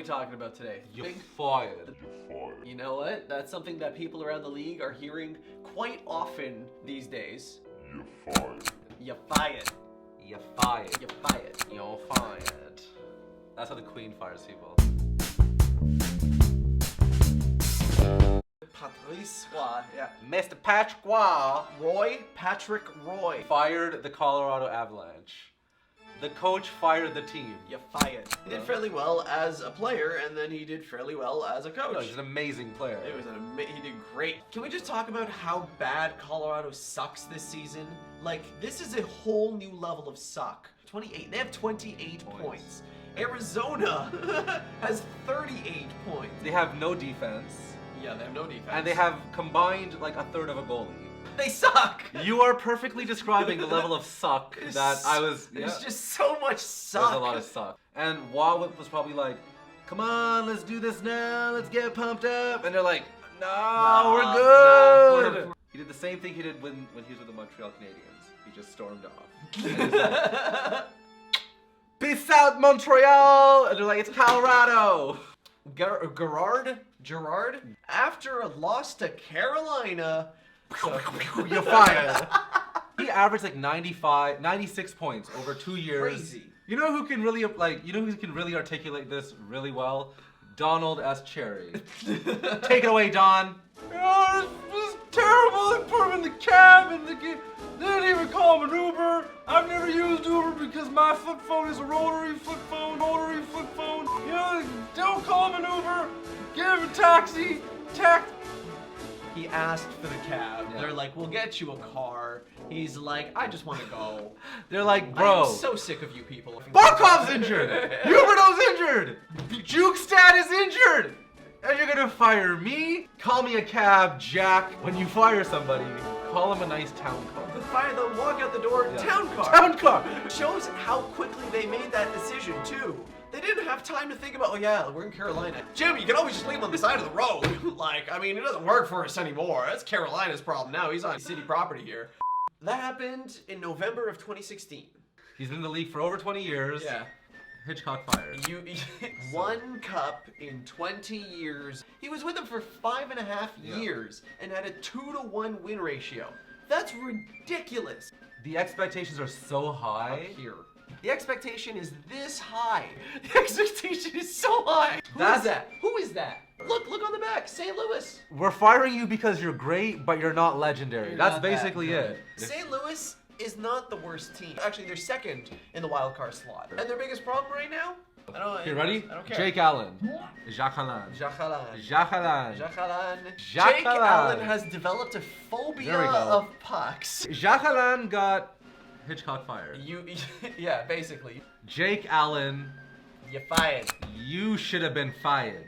we talking about today? You're fired. You know what? That's something that people around the league are hearing quite often these days. You're fired. You're fired. You're fired. You're fired. You're fired. That's how the Queen fires people. Patrice Roy. Yeah. Mr. Patrick Roy Patrick Roy. fired the Colorado Avalanche. The coach fired the team. You're fired. He did fairly well as a player, and then he did fairly well as a coach. No, he's an amazing player. It was he did great. Can we just talk about how bad Colorado sucks this season? Like, this is a whole new level of suck. 28. They have 28 points. Arizona has 38 points. They have no defense. Yeah, they have no defense. And they have combined like a third of a goalie. They suck! You are perfectly describing the level of suck that I was... There's just so much suck. There's a lot of suck. And Wawip was probably like, come on, let's do this now, let's get pumped up. And they're like, no, we're good. No, He did the same thing he did when he was with the Montreal Canadiens. He just stormed off. And he's like, peace out, Montreal! And they're like, it's Colorado! Gerard, after a loss to Carolina, you're fired. He averaged like 96 points over 2 years. Crazy. You know who can really who can really articulate this really well? Donald S. Cherry. Take it away, Don. Oh, this is terrible. They put him in the cab and they didn't even call him an Uber. I've never used Uber because my flip phone is a rotary flip phone. You know, don't call him an Uber. Give him a taxi. he asked for the cab. Yeah. They're like, we'll get you a car. He's like, I just want to go. They're like, bro. I'm so sick of you people. Barkov's injured. Huberdeau's injured. Jukestad is injured. And you're gonna fire me? Call me a cab, Jack. When you fire somebody, call him a nice town car. The walk out the door, Yeah. town car. Town car. Shows how quickly they made that decision too. They didn't have time to think about, oh yeah, we're in Carolina. Jim, you can always just leave him on the side of the road. Like, I mean, it doesn't work for us anymore. That's Carolina's problem now. He's on city property here. That happened in November of 2016. He's been in the league for over 20 years. Yeah. Hitchcock fired. One cup in 20 years. He was with them for 5.5 years and had a 2-to-1 win ratio. That's ridiculous. The expectations are so high. Up here. The expectation is this high. The expectation is so high. Who is that? Who is that? Look on the back. St. Louis. We're firing you because you're great, but you're not legendary. You're That's not that basically good. it. St. Louis is not the worst team. Actually, they're second in the wild card slot. And their biggest problem right now? You ready? I don't care. Jake Allen. Jack Capuano. Jack Gallant. Jack Gallant. Jack Gallant. Jack Jake Gallant. Allen has developed a phobia There we go. of pucks. Jack Gallant got Hitchcock fired. Yeah, basically. Jake Allen, You're fired. you should have been fired,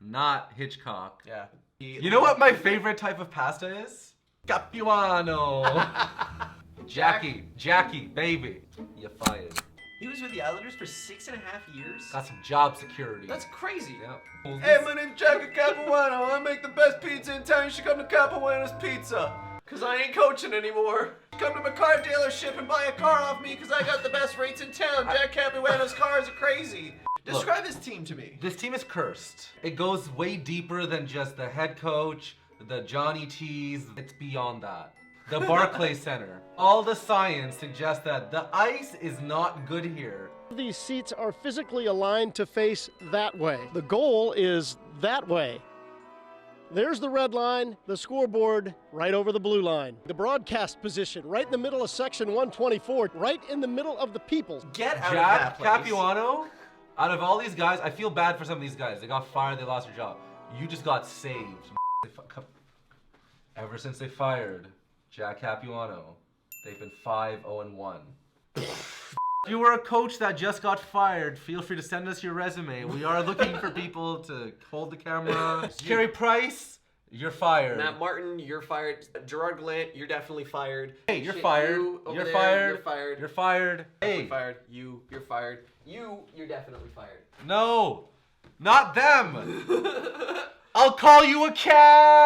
not Hitchcock. Yeah. You know what my favorite type of pasta is? Capuano. Jackie, baby, you're fired. He was with the Islanders for 6.5 years. Got some job security. That's crazy. Yeah. Hey, my name's Jack Capuano. I make the best pizza in town. You should come to Capuano's Pizza. Cause I ain't coaching anymore. Come to my car dealership and buy a car off me because I got the best rates in town. Jack Capuano's cars are crazy. Describe this team to me. This team is cursed. It goes way deeper than just the head coach, the Johnny T's. It's beyond that. The Barclay Center. All the science suggests that the ice is not good here. These seats are physically aligned to face that way. The goal is that way. There's the red line, the scoreboard right over the blue line. The broadcast position right in the middle of section 124, right in the middle of the people. Get out Jack of that place. Capuano, out of all these guys, I feel bad for some of these guys. They got fired, they lost their job. You just got saved. Ever since they fired Jack Capuano, they've been 5-0-1. If you were a coach that just got fired, feel free to send us your resume. We are looking for people to hold the camera. Carey Price, you're fired. Matt Martin, you're fired. Gerard Gallant, you're definitely fired. Hey, you're fired. You're fired. You're fired. You're fired. Hey. Fired. You're fired. You're definitely fired. No, not them. I'll call you a cab.